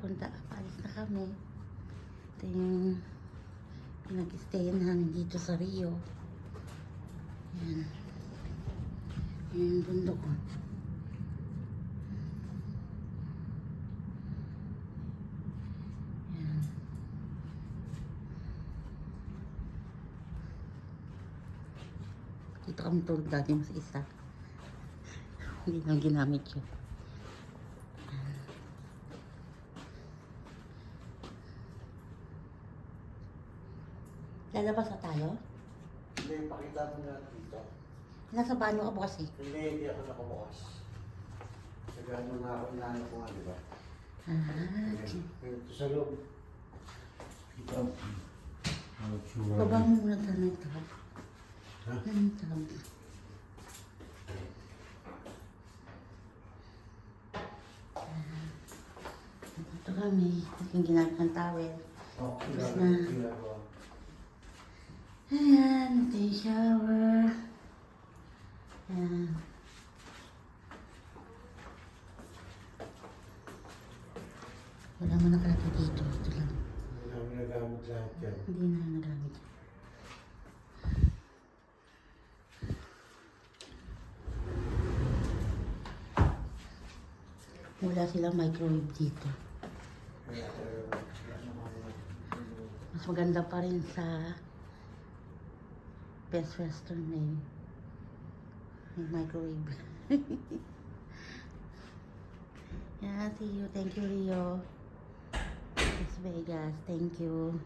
Paalis na kami. Ito yung pinag-stayan namin dito sa Rio. Yan. Yan yung bundok ko. Yan. Dito kami tulog dati mas isa. Hindi nang ginamit yun. Lalabas na tayo? Hindi, pakita mo na dito. Nasa banyo ka bukas eh. Hindi ako nakabukas. Nagano na ako, inaano ko nga, di ba? Ito sa loob. Ito. Baba mo muna tayo ito. Ha? Ito kami. Yung ginamit ng towel. Oh, Tapos na. ginagawa. Ayan, ito yung shower. Ayan. Wala mo nakalagay dito. Ito lang. Hindi namin nagamit lahat yan. Hindi na nagamit. Wala silang microwave dito. Kaya talaga, Mas maganda pa rin sa Best Western may microwave. Yeah, see you. Thank you, Rio. Las Vegas. Thank you.